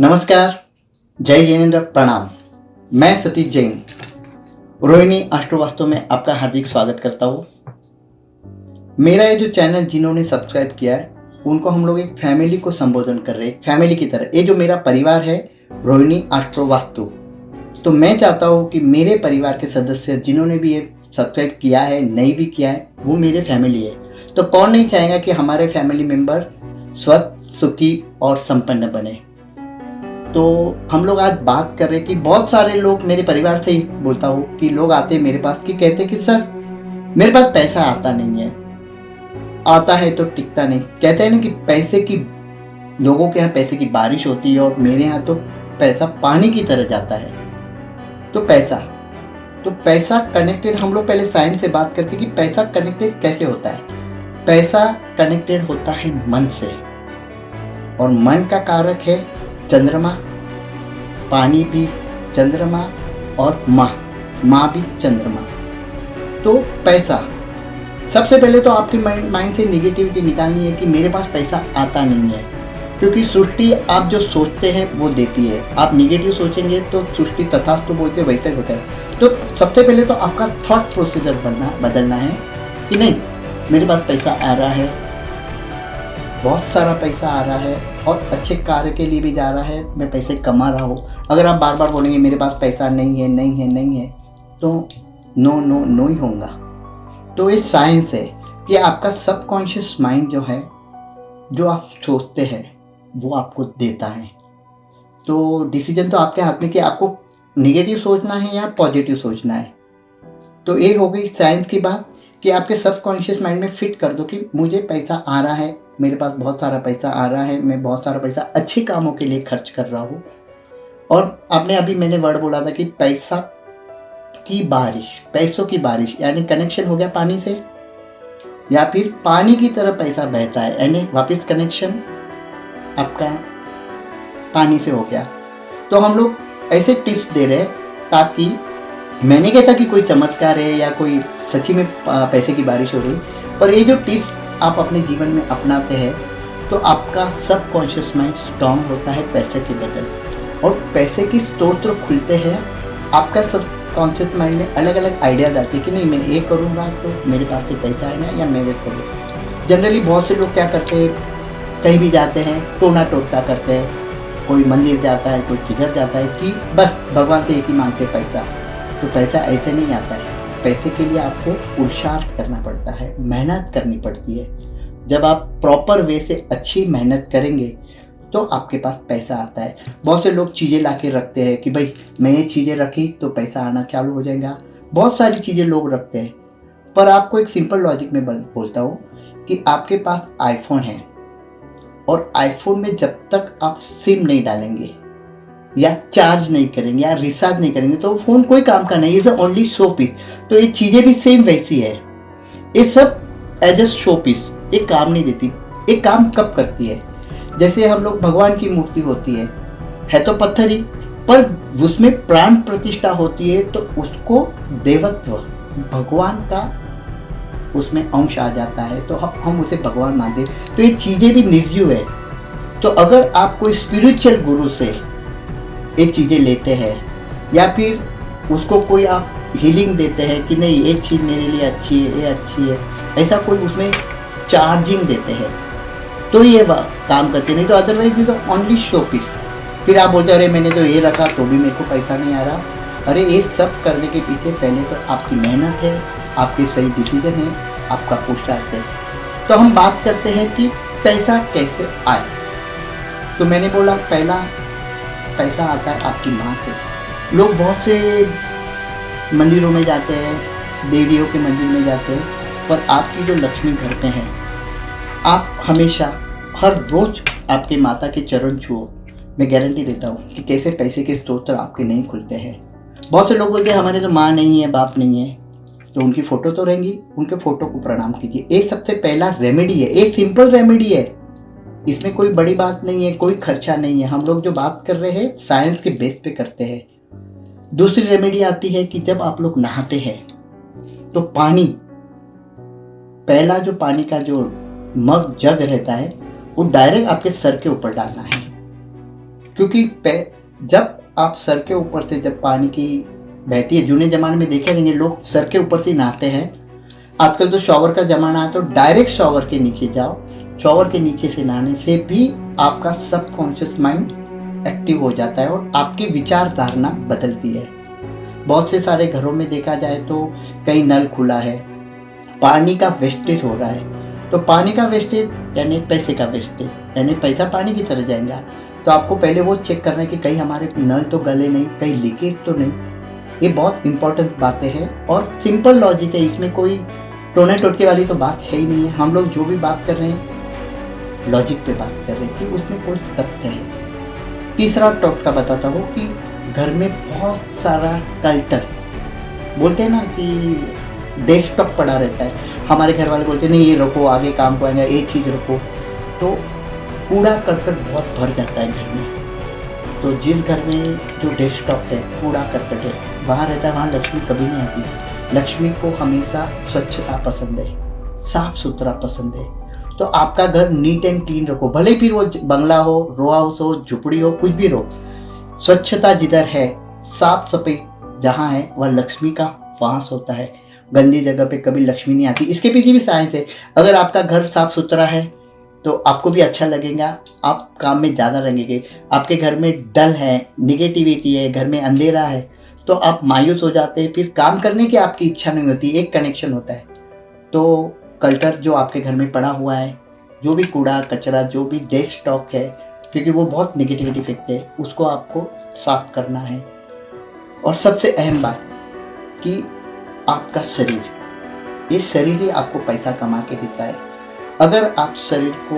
नमस्कार, जय जिनेन्द्र, प्रणाम। मैं सतीश जैन रोहिणी एस्ट्रो में आपका हार्दिक स्वागत करता हूँ। मेरा ये जो चैनल जिन्होंने सब्सक्राइब किया है उनको हम लोग एक फैमिली को संबोधन कर रहे हैं, एक फैमिली की तरह। ये जो मेरा परिवार है रोहिणी एस्ट्रो, तो मैं चाहता हूँ कि मेरे परिवार के सदस्य जिन्होंने भी ये सब्सक्राइब किया है, नहीं भी किया है, वो मेरे फैमिली है। तो कौन नहीं चाहेगा कि हमारे फैमिली मेम्बर स्वस्थ, सुखी और संपन्न बने। तो हम लोग आज बात कर रहे हैं कि बहुत सारे लोग, मेरे परिवार से ही बोलता हूँ कि लोग आते हैं मेरे पास कि कहते हैं कि सर मेरे पास पैसा आता नहीं है, आता है तो टिकता नहीं। कहते हैं ना कि पैसे की, लोगों के यहाँ पैसे की बारिश होती है और मेरे यहाँ तो पैसा पानी की तरह जाता है। तो पैसा कनेक्टेड, हम लोग पहले साइंस से बात करते हैं कि पैसा कनेक्टेड कैसे होता है। पैसा कनेक्टेड होता है मन से, और मन का कारक है चंद्रमा, पानी भी चंद्रमा और माँ भी चंद्रमा। तो पैसा, सबसे पहले तो आपके माइंड से निगेटिविटी निकालनी है कि मेरे पास पैसा आता नहीं है, क्योंकि सृष्टि आप जो सोचते हैं वो देती है। आप निगेटिव सोचेंगे तो सृष्टि तथास्तु बोलते वैसे होता है। तो सबसे पहले तो आपका थॉट प्रोसीजर बदलना है कि नहीं, मेरे पास पैसा आ रहा है, बहुत सारा पैसा आ रहा है और अच्छे कार्य के लिए भी जा रहा है, मैं पैसे कमा रहा हूँ। अगर आप बार बार बोलेंगे मेरे पास पैसा नहीं है नहीं है नहीं है, तो नो नो नो ही होगा। तो ये साइंस है कि आपका सबकॉन्शियस माइंड जो है, जो आप सोचते हैं वो आपको देता है। तो डिसीजन तो आपके हाथ में कि आपको नेगेटिव सोचना है या पॉजिटिव सोचना है। तो ये हो गई साइंस की बात कि आपके सबकॉन्शियस माइंड में फिट कर दो कि मुझे पैसा आ रहा है, मेरे पास बहुत सारा पैसा आ रहा है, मैं बहुत सारा पैसा अच्छे कामों के लिए खर्च कर रहा हूँ। और आपने अभी मैंने वर्ड बोला था कि पैसा की बारिश, पैसों की बारिश, यानी कनेक्शन हो गया पानी से, या फिर पानी की तरह पैसा बहता है, यानी वापस कनेक्शन आपका पानी से हो गया। तो हम लोग ऐसे टिप्स दे रहे हैं ताकि, मैंने कहता कि कोई चमत्कार है या कोई सच्ची में पैसे की बारिश हो रही, पर ये जो टिप्स आप अपने जीवन में अपनाते हैं तो आपका सबकॉन्शियस माइंड स्ट्रांग होता है पैसे के बदल, और पैसे की स्तोत्र खुलते हैं। आपका सबकॉन्शियस माइंड में अलग अलग आइडियाज आते हैं कि नहीं, मैं ये करूँगा तो मेरे पास से पैसा आएगा, या मैं वे करूँ। जनरली बहुत से लोग क्या करते हैं, कहीं भी जाते हैं टोना टोटका करते हैं, कोई मंदिर जाता है, कोई किधर जाता है कि बस भगवान से एक ही मांगते पैसा। तो पैसा ऐसे नहीं आता है। पैसे के लिए आपको पुरुषार्थ करना पड़ता है, मेहनत करनी पड़ती है। जब आप प्रॉपर वे से अच्छी मेहनत करेंगे तो आपके पास पैसा आता है। बहुत से लोग चीज़ें ला के रखते हैं कि भाई मैं ये चीज़ें रखी तो पैसा आना चालू हो जाएगा। बहुत सारी चीज़ें लोग रखते हैं, पर आपको एक सिंपल लॉजिक में बोलता हूँ कि आपके पास आईफोन है, और आईफोन में जब तक आप सिम नहीं डालेंगे या चार्ज नहीं करेंगे या रिचार्ज नहीं करेंगे तो फ़ोन कोई काम का नहीं, इज ओनली शो पीस। तो ये चीज़ें भी सेम वैसी है, ये सब एज ए शो पीस, ये काम नहीं देती। ये काम कब करती है, जैसे हम लोग भगवान की मूर्ति होती है तो पत्थर ही, पर उसमें प्राण प्रतिष्ठा होती है तो उसको देवत्व, भगवान का उसमें अंश आ जाता है, तो हम उसे भगवान मानते हैं। तो ये चीज़ें भी निर्जीव है। तो अगर आप कोई स्पिरिचुअल गुरु से ये चीज़ें लेते हैं, या फिर उसको कोई आप हीलिंग देते हैं कि नहीं एक चीज़ मेरे लिए अच्छी है, ये अच्छी है, ऐसा कोई उसमें चार्जिंग देते हैं, तो ये काम करते नहीं। तो otherwise is only show piece. फिर आप बोलते हैं अरे मैंने तो ये रखा तो भी मेरे को पैसा नहीं आ रहा। अरे ये सब करने के पीछे पहले तो आपकी मेहनत है, आपकी सही डिसीजन है, आपका पुरुषार्थ है। तो हम बात करते हैं कि पैसा कैसे आए। तो मैंने बोला पहला पैसा आता है आपकी माँ से। लोग बहुत से मंदिरों में जाते हैं, देवियों के मंदिर में जाते हैं, पर आपकी जो लक्ष्मी घर पे है, आप हमेशा हर रोज आपके माता के चरण छुओ। मैं गारंटी देता हूँ कि कैसे पैसे के स्रोत आपके नहीं खुलते हैं। बहुत से लोग बोलते हैं हमारे तो माँ नहीं है, बाप नहीं है, तो उनकी फ़ोटो तो रहेंगी, उनके फ़ोटो को प्रणाम कीजिए। ये सबसे पहला रेमेडी है, ये सिंपल रेमेडी है, इसमें कोई बड़ी बात नहीं है, कोई खर्चा नहीं है। हम लोग जो बात कर रहे हैं साइंस के बेस पे करते हैं। दूसरी रेमेडी आती है कि जब आप लोग नहाते हैं तो पानी, पहला जो पानी का जो जग रहता है वो डायरेक्ट आपके सर के ऊपर डालना है। क्योंकि जब आप सर के ऊपर से जब पानी की बहती है, जूने ज़माने में देखे रहेंगे लोग सर के ऊपर से नहाते हैं। आजकल तो शॉवर का ज़माना है, तो डायरेक्ट शॉवर के नीचे जाओ। शॉवर के नीचे से नहाने से भी आपका सबकॉन्शियस माइंड एक्टिव हो जाता है और आपकी विचारधारणा बदलती है। बहुत से सारे घरों में देखा जाए तो कहीं नल खुला है, पानी का वेस्टेज हो रहा है। तो पानी का वेस्टेज यानी पैसे का वेस्टेज, यानी पैसा पानी की तरह जाएगा। तो आपको पहले वो चेक करना है कि कहीं हमारे नल तो गले नहीं, कहीं लीकेज तो नहीं। ये बहुत इंपॉर्टेंट बातें हैं और सिंपल लॉजिक है, इसमें कोई टोने टोटके वाली तो बात है ही नहीं है। हम लोग जो भी बात कर रहे हैं लॉजिक पे बात कर रहे हैं कि उसमें कोई तथ्य है। तीसरा टोटका बताता हूँ कि घर में बहुत सारा कल्टर, बोलते हैं ना कि डेस्कटॉप पड़ा रहता है। हमारे घर वाले बोलते हैं नहीं ये रखो, आगे काम को आएगा, एक चीज़ रखो। तो कूड़ा करकट बहुत भर जाता है घर में। तो जिस घर में जो डेस्कटॉप है, कूड़ा करकट है, वहाँ रहता है, वहाँ लक्ष्मी कभी नहीं आती। लक्ष्मी को हमेशा स्वच्छता पसंद है, साफ सुथरा पसंद है। तो आपका घर नीट एंड क्लीन रखो, भले फिर वो बंगला हो, रो हाउस हो, झुपड़ी हो, कुछ भी रहो। स्वच्छता जिधर है, साफ सफाई जहाँ है, वह लक्ष्मी का वास होता है। गंदी जगह पे कभी लक्ष्मी नहीं आती। इसके पीछे भी साइंस है। अगर आपका घर साफ सुथरा है तो आपको भी अच्छा लगेगा, आप काम में ज़्यादा लगेंगे। आपके घर में डल है, निगेटिविटी है, घर में अंधेरा है, तो आप मायूस हो जाते हैं, फिर काम करने की आपकी इच्छा नहीं होती। एक कनेक्शन होता है। तो कल्टर जो आपके घर में पड़ा हुआ है, जो भी कूड़ा कचरा, जो भी डेस्क स्टॉक है, क्योंकि वो बहुत निगेटिविटी फेंकते हैं, उसको आपको साफ करना है। और सबसे अहम बात कि आपका शरीर, ये शरीर ही आपको पैसा कमा के देता है। अगर आप शरीर को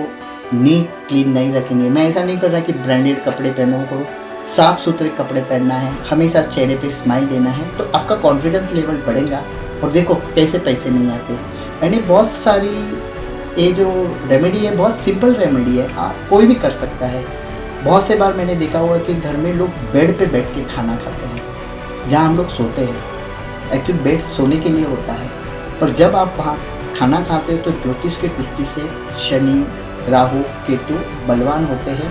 नीट क्लीन नहीं रखेंगे, मैं ऐसा नहीं कर रहा कि ब्रांडेड कपड़े पहनो करो, साफ सुथरे कपड़े पहनना है, हमेशा चेहरे पे स्माइल देना है, तो आपका कॉन्फिडेंस लेवल बढ़ेगा। और देखो कैसे पैसे नहीं आते। यानी बहुत सारी ये जो रेमेडी है, बहुत सिंपल रेमेडी है, आप कोई भी कर सकता है। बहुत से बार मैंने देखा हुआ है कि घर में लोग बेड पे बैठ के खाना खाते हैं, जहाँ हम लोग सोते हैं। एक्चुअली बेड सोने के लिए होता है, पर जब आप वहाँ खाना खाते हो तो ज्योतिष के दृष्टि से शनि, राहु, केतु बलवान होते हैं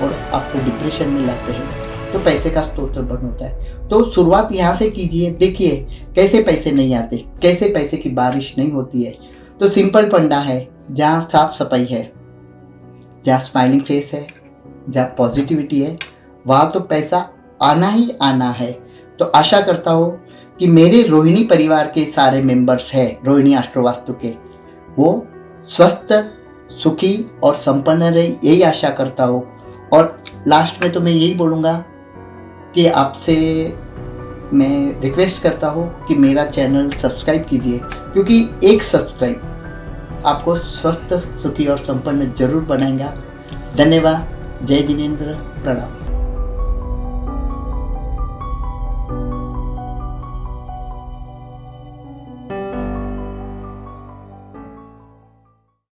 और आपको डिप्रेशन में लाते हैं। तो पैसे का स्रोत बंद होता है। तो शुरुआत यहाँ से कीजिए। देखिए कैसे पैसे नहीं आते, कैसे पैसे की बारिश नहीं होती है। तो सिंपल फंडा है, जहाँ साफ सफाई है, जहाँ स्माइलिंग फेस है, जहाँ पॉजिटिविटी है, वहाँ तो पैसा आना ही आना है। तो आशा करता हूँ कि मेरे रोहिणी परिवार के सारे मेंबर्स हैं, रोहिणी एस्ट्रोवास्तु के, वो स्वस्थ, सुखी और संपन्न रहे, यही आशा करता हूँ। और लास्ट में तो मैं यही बोलूँगा कि आपसे मैं रिक्वेस्ट करता हूँ कि मेरा चैनल सब्सक्राइब कीजिए, क्योंकि एक सब्सक्राइब आपको स्वस्थ, सुखी और संपन्न जरूर बनाएगा। धन्यवाद। जय जिनेंद्र। प्रणाम।